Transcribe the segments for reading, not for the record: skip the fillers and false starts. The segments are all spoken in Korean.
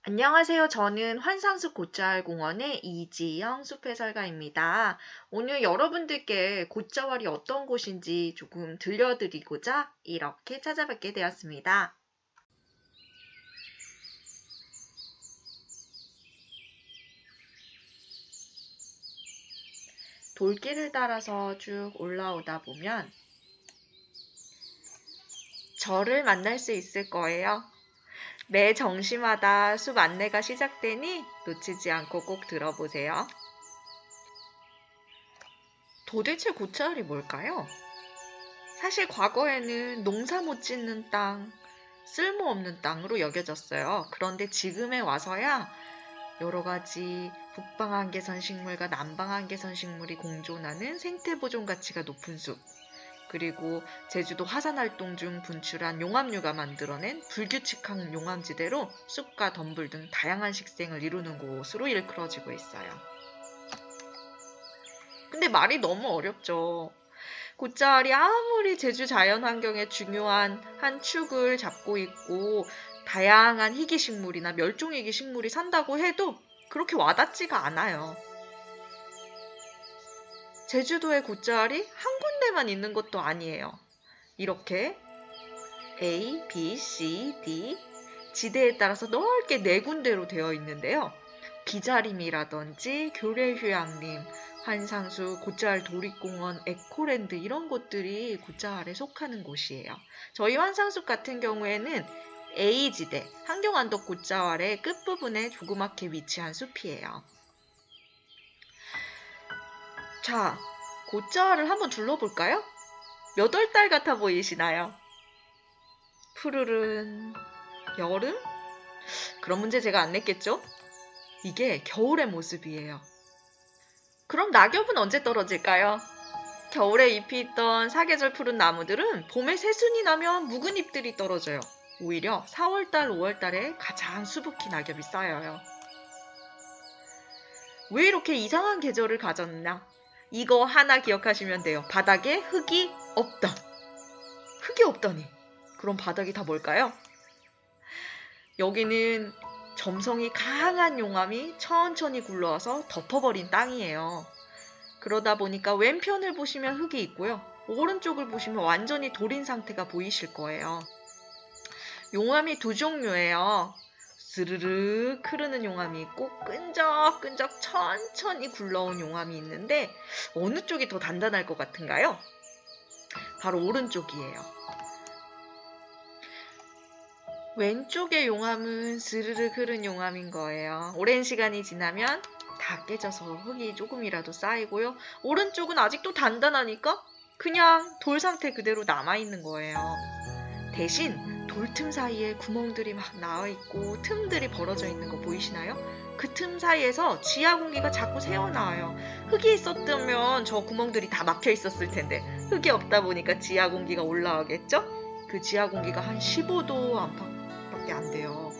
안녕하세요. 저는 환상숲 곶자왈공원의 이지영 숲해설가입니다. 오늘 여러분들께 곶자왈이 어떤 곳인지 조금 들려드리고자 이렇게 찾아뵙게 되었습니다. 돌길을 따라서 쭉 올라오다 보면 저를 만날 수 있을 거예요. 매 정시마다 숲 안내가 시작되니 놓치지 않고 꼭 들어보세요. 도대체 곶자왈이 뭘까요? 사실 과거에는 농사 못 짓는 땅, 쓸모없는 땅으로 여겨졌어요. 그런데 지금에 와서야 여러 가지 북방한계선 식물과 남방한계선 식물이 공존하는 생태보존 가치가 높은 숲, 그리고 제주도 화산활동 중 분출한 용암류가 만들어낸 불규칙한 용암지대로 숲과 덤불 등 다양한 식생을 이루는 곳으로 일컬어지고 있어요. 근데 말이 너무 어렵죠. 곶자왈이 아무리 제주 자연환경의 중요한 한 축을 잡고 있고 다양한 희귀식물이나 멸종위기 식물이 산다고 해도 그렇게 와닿지가 않아요. 제주도의 곶자왈이 한 군데만 있는 것도 아니에요. 이렇게 A, B, C, D 지대에 따라서 넓게 4군데로 되어 있는데요. 비자림이라든지 교래휴양림, 환상숲, 곶자왈 도립공원, 에코랜드 이런 곳들이 곶자왈에 속하는 곳이에요. 저희 환상숲 같은 경우에는 A지대, 환경암덕 곶자왈의 끝부분에 조그맣게 위치한 숲이에요. 자, 곶자왈을 한번 둘러볼까요? 몇 월 달 같아 보이시나요? 푸르른 여름? 그런 문제 제가 안 냈겠죠? 이게 겨울의 모습이에요. 그럼 낙엽은 언제 떨어질까요? 겨울에 잎이 있던 사계절 푸른 나무들은 봄에 새순이 나면 묵은 잎들이 떨어져요. 오히려 4월달, 5월달에 가장 수북히 낙엽이 쌓여요. 왜 이렇게 이상한 계절을 가졌나? 이거 하나 기억하시면 돼요. 바닥에 흙이 없다. 흙이 없다니. 그럼 바닥이 다 뭘까요? 여기는 점성이 강한 용암이 천천히 굴러와서 덮어버린 땅이에요. 그러다 보니까 왼편을 보시면 흙이 있고요. 오른쪽을 보시면 완전히 돌인 상태가 보이실 거예요. 용암이 두 종류예요. 스르륵 흐르는 용암이 있고 끈적끈적 천천히 굴러온 용암이 있는데 어느 쪽이 더 단단할 것 같은가요? 바로 오른쪽이에요. 왼쪽의 용암은 스르륵 흐른 용암인 거예요. 오랜 시간이 지나면 다 깨져서 흙이 조금이라도 쌓이고요. 오른쪽은 아직도 단단하니까 그냥 돌 상태 그대로 남아있는 거예요. 대신 돌 틈 사이에 구멍들이 막 나와있고 틈들이 벌어져 있는 거 보이시나요? 그 틈 사이에서 지하 공기가 자꾸 새어나와요. 흙이 있었다면 저 구멍들이 다 막혀 있었을 텐데 흙이 없다 보니까 지하 공기가 올라오겠죠? 그 지하 공기가 한 15도 안팎밖에 안 돼요.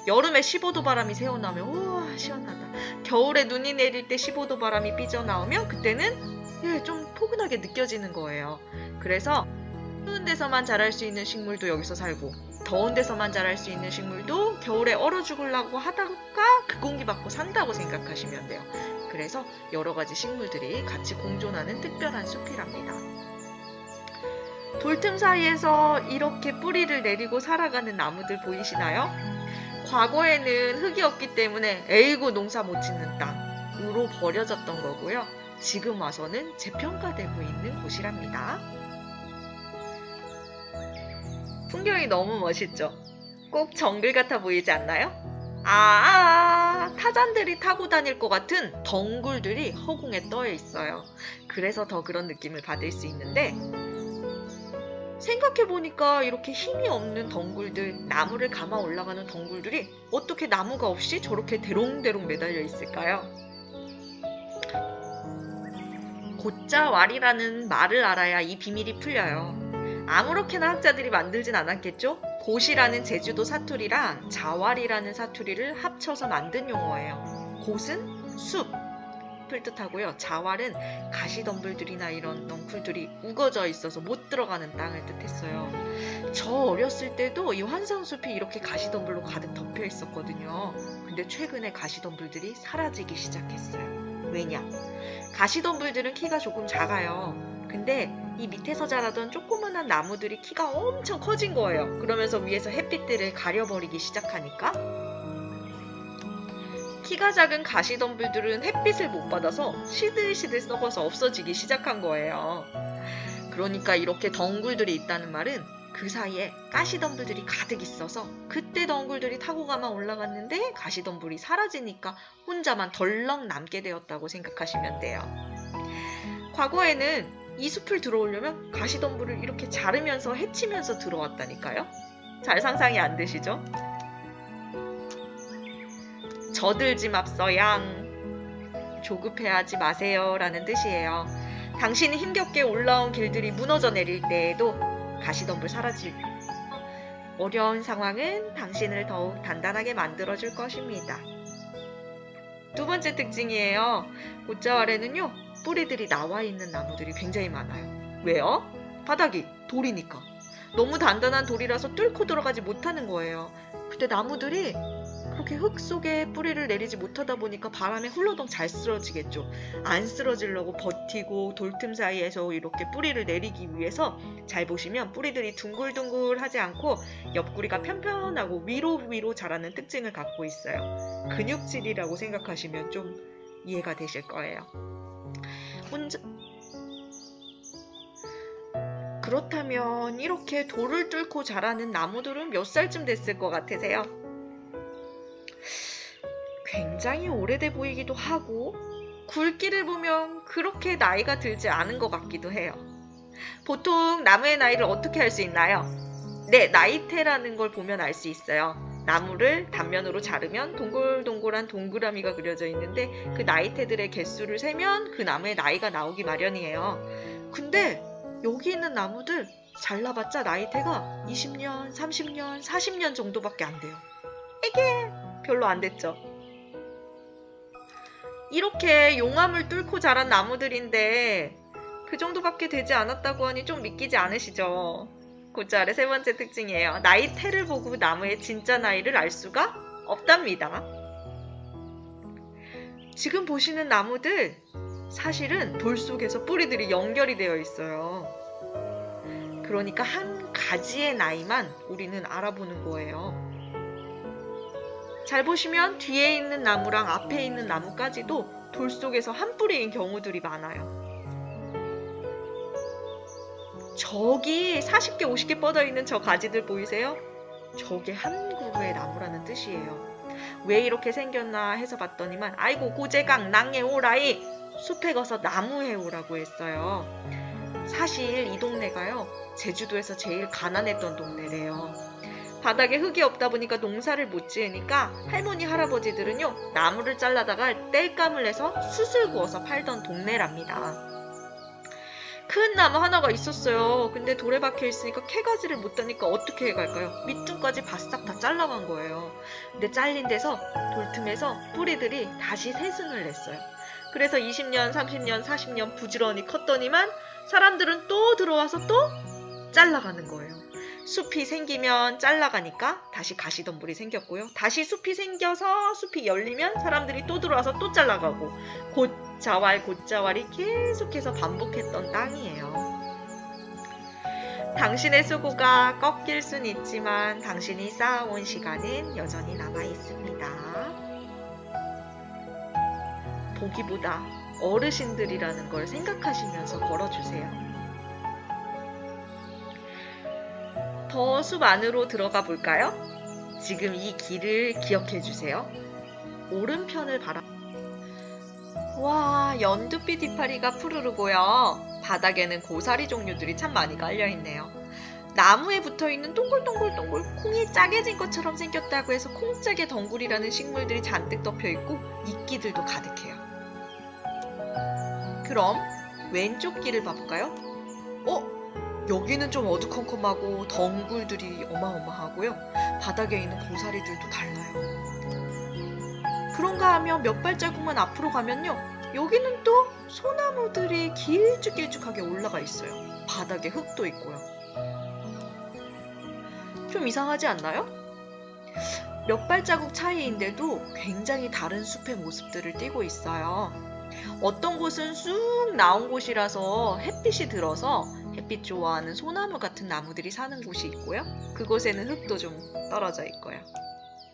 여름에 15도 바람이 새어나오면 우와 시원하다. 겨울에 눈이 내릴 때 15도 바람이 삐져나오면 그때는 좀 포근하게 느껴지는 거예요. 그래서 추운 데서만 자랄 수 있는 식물도 여기서 살고 더운 데서만 자랄 수 있는 식물도 겨울에 얼어 죽으려고 하다가 그 공기 받고 산다고 생각하시면 돼요. 그래서 여러 가지 식물들이 같이 공존하는 특별한 숲이랍니다. 돌틈 사이에서 이렇게 뿌리를 내리고 살아가는 나무들 보이시나요? 과거에는 흙이 없기 때문에 에이구 농사 못 짓는 땅으로 버려졌던 거고요. 지금 와서는 재평가되고 있는 곳이랍니다. 풍경이 너무 멋있죠? 꼭 정글 같아 보이지 않나요? 타잔들이 타고 다닐 것 같은 덩굴들이 허공에 떠 있어요. 그래서 더 그런 느낌을 받을 수 있는데 생각해보니까 이렇게 힘이 없는 덩굴들, 나무를 감아 올라가는 덩굴들이 어떻게 나무가 없이 저렇게 대롱대롱 매달려 있을까요? 곶자왈이라는 말을 알아야 이 비밀이 풀려요. 아무렇게나 학자들이 만들진 않았겠죠? 곶이라는 제주도 사투리랑 자왈이라는 사투리를 합쳐서 만든 용어예요. 곶은 숲, 숲을 뜻하고요. 자왈은 가시덤불들이나 이런 넝쿨들이 우거져 있어서 못 들어가는 땅을 뜻했어요. 저 어렸을 때도 이 환상숲이 이렇게 가시덤불로 가득 덮여 있었거든요. 근데 최근에 가시덤불들이 사라지기 시작했어요. 왜냐? 가시덤불들은 키가 조금 작아요. 근데 이 밑에서 자라던 조그만한 나무들이 키가 엄청 커진 거예요. 그러면서 위에서 햇빛들을 가려버리기 시작하니까 키가 작은 가시덤불들은 햇빛을 못 받아서 시들시들 썩어서 없어지기 시작한 거예요. 그러니까 이렇게 덩굴들이 있다는 말은 그 사이에 가시덤불들이 가득 있어서 그때 덩굴들이 타고 가만 올라갔는데 가시덤불이 사라지니까 혼자만 덜렁 남게 되었다고 생각하시면 돼요. 과거에는 이 숲을 들어오려면 가시덤불을 이렇게 자르면서 헤치면서 들어왔다니까요. 잘 상상이 안 되시죠? 저들지 맙소양. 조급해하지 마세요 라는 뜻이에요. 당신이 힘겹게 올라온 길들이 무너져 내릴 때에도 가시덤불 사라질 어려운 상황은 당신을 더욱 단단하게 만들어줄 것입니다. 두 번째 특징이에요. 곶자왈에는요, 뿌리들이 나와 있는 나무들이 굉장히 많아요. 왜요? 바닥이 돌이니까. 너무 단단한 돌이라서 뚫고 들어가지 못하는 거예요. 근데 나무들이 그렇게 흙 속에 뿌리를 내리지 못하다 보니까 바람에 훌러덩 잘 쓰러지겠죠. 안 쓰러지려고 버티고 돌틈 사이에서 이렇게 뿌리를 내리기 위해서 잘 보시면 뿌리들이 둥글둥글하지 않고 옆구리가 편편하고 위로 자라는 특징을 갖고 있어요. 근육질이라고 생각하시면 좀 이해가 되실 거예요. 그렇다면 이렇게 돌을 뚫고 자라는 나무들은 몇 살쯤 됐을 것 같으세요? 굉장히 오래돼 보이기도 하고 굵기를 보면 그렇게 나이가 들지 않은 것 같기도 해요. 보통 나무의 나이를 어떻게 알 수 있나요? 네, 나이테라는 걸 보면 알 수 있어요. 나무를 단면으로 자르면 동글동글한 동그라미가 그려져 있는데 그 나이테들의 개수를 세면 그 나무의 나이가 나오기 마련이에요. 근데 여기 있는 나무들 잘라봤자 나이테가 20년, 30년, 40년 정도밖에 안 돼요. 이게 별로 안 됐죠. 이렇게 용암을 뚫고 자란 나무들인데 그 정도밖에 되지 않았다고 하니 좀 믿기지 않으시죠? 곶자왈의 세 번째 특징이에요. 나이테를 보고 나무의 진짜 나이를 알 수가 없답니다. 지금 보시는 나무들 사실은 돌 속에서 뿌리들이 연결이 되어 있어요. 그러니까 한 가지의 나이만 우리는 알아보는 거예요. 잘 보시면 뒤에 있는 나무랑 앞에 있는 나무까지도 돌 속에서 한 뿌리인 경우들이 많아요. 저기 40개, 50개 뻗어 있는 저 가지들 보이세요? 저게 한 그루의 나무라는 뜻이에요. 왜 이렇게 생겼나 해서 봤더니만 아이고 고재강 낭에 오라이 숲에 가서 나무에 오라고 했어요. 사실 이 동네가요, 제주도에서 제일 가난했던 동네래요. 바닥에 흙이 없다 보니까 농사를 못 지으니까 할머니 할아버지들은요, 나무를 잘라다가 땔감을 내서 숯을 구워서 팔던 동네랍니다. 큰 나무 하나가 있었어요. 근데 돌에 박혀 있으니까 캐가지를 못하니까 어떻게 해갈까요? 밑둥까지 바싹 다 잘라간 거예요. 근데 잘린 데서 돌틈에서 뿌리들이 다시 새순을 냈어요. 그래서 20년, 30년, 40년 부지런히 컸더니만 사람들은 또 들어와서 또 잘라가는 거예요. 숲이 생기면 잘라가니까 다시 가시덤불이 생겼고요. 다시 숲이 생겨서 숲이 열리면 사람들이 또 들어와서 또 잘라가고 곶자왈이 계속해서 반복했던 땅이에요. 당신의 수고가 꺾일 순 있지만 당신이 쌓아온 시간은 여전히 남아있습니다. 보기보다 어르신들이라는 걸 생각하시면서 걸어주세요. 더 숲 안으로 들어가 볼까요? 지금 이 길을 기억해 주세요. 오른편을 바라. 와, 연두빛 이파리가 푸르르고요. 바닥에는 고사리 종류들이 참 많이 깔려있네요. 나무에 붙어있는 동글동글 콩이 짜게진 것처럼 생겼다고 해서 콩짜개 덩굴이라는 식물들이 잔뜩 덮여있고 이끼들도 가득해요. 그럼 왼쪽 길을 봐볼까요? 여기는 좀 어두컴컴하고 덩굴들이 어마어마하고요. 바닥에 있는 고사리들도 달라요. 그런가 하면 몇 발자국만 앞으로 가면요, 여기는 또 소나무들이 길쭉길쭉하게 올라가 있어요. 바닥에 흙도 있고요. 좀 이상하지 않나요? 몇 발자국 차이인데도 굉장히 다른 숲의 모습들을 띠고 있어요. 어떤 곳은 쑥 나온 곳이라서 햇빛이 들어서 햇빛 좋아하는 소나무 같은 나무들이 사는 곳이 있고요. 그곳에는 흙도 좀 떨어져 있고요.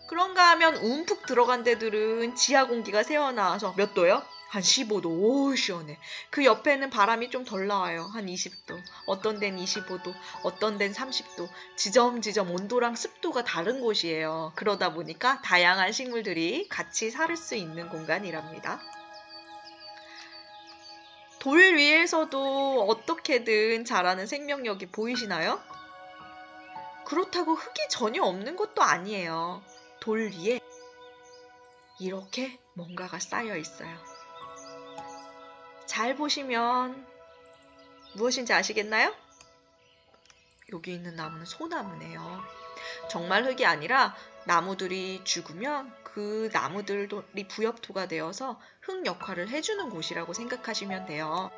그런가 하면 움푹 들어간 데들은 지하 공기가 새어나와서 몇 도요? 한 15도. 오, 시원해. 그 옆에는 바람이 좀 덜 나와요. 한 20도. 어떤 데는 25도, 어떤 데는 30도. 지점지점 온도랑 습도가 다른 곳이에요. 그러다 보니까 다양한 식물들이 같이 살 수 있는 공간이랍니다. 돌 위에서도 어떻게든 자라는 생명력이 보이시나요? 그렇다고 흙이 전혀 없는 것도 아니에요. 돌 위에 이렇게 뭔가가 쌓여 있어요. 잘 보시면 무엇인지 아시겠나요? 여기 있는 나무는 소나무네요. 정말 흙이 아니라 나무들이 죽으면 그 나무들이 부엽토가 되어서 흙 역할을 해주는 곳이라고 생각하시면 돼요.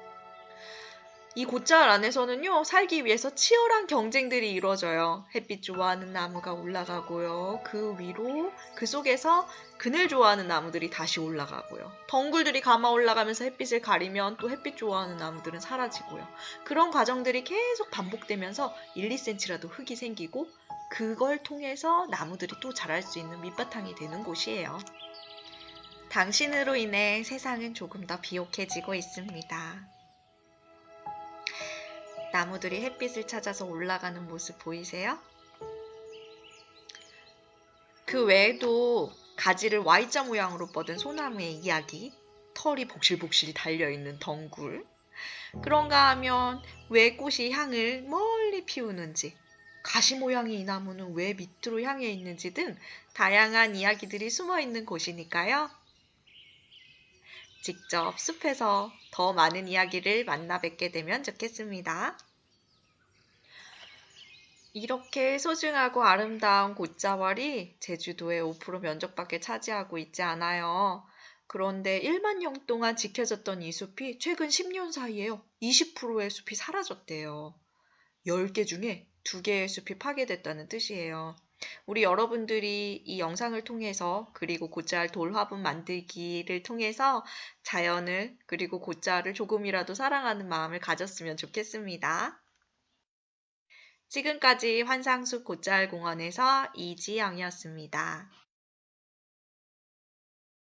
이 곶자월 안에서는요, 살기 위해서 치열한 경쟁들이 이루어져요. 햇빛 좋아하는 나무가 올라가고요. 그 위로, 그 속에서 그늘 좋아하는 나무들이 다시 올라가고요. 덩굴들이 감아 올라가면서 햇빛을 가리면 또 햇빛 좋아하는 나무들은 사라지고요. 그런 과정들이 계속 반복되면서 1, 2cm라도 흙이 생기고 그걸 통해서 나무들이 또 자랄 수 있는 밑바탕이 되는 곳이에요. 당신으로 인해 세상은 조금 더 비옥해지고 있습니다. 나무들이 햇빛을 찾아서 올라가는 모습 보이세요? 그 외에도 가지를 Y자 모양으로 뻗은 소나무의 이야기, 털이 복실복실 달려있는 덩굴, 그런가 하면 왜 꽃이 향을 멀리 피우는지, 가시 모양의 이 나무는 왜 밑으로 향해 있는지 등 다양한 이야기들이 숨어있는 곳이니까요. 직접 숲에서 더 많은 이야기를 만나 뵙게 되면 좋겠습니다. 이렇게 소중하고 아름다운 곶자월이 제주도의 5% 면적밖에 차지하고 있지 않아요. 그런데 1만 년 동안 지켜졌던 이 숲이 최근 10년 사이에요. 20%의 숲이 사라졌대요. 10개 중에 2개의 숲이 파괴됐다는 뜻이에요. 우리 여러분들이 이 영상을 통해서 그리고 곶자월 돌화분 만들기를 통해서 자연을 그리고 곶자월을 조금이라도 사랑하는 마음을 가졌으면 좋겠습니다. 지금까지 환상숲 곶자월 공원에서 이지영이었습니다.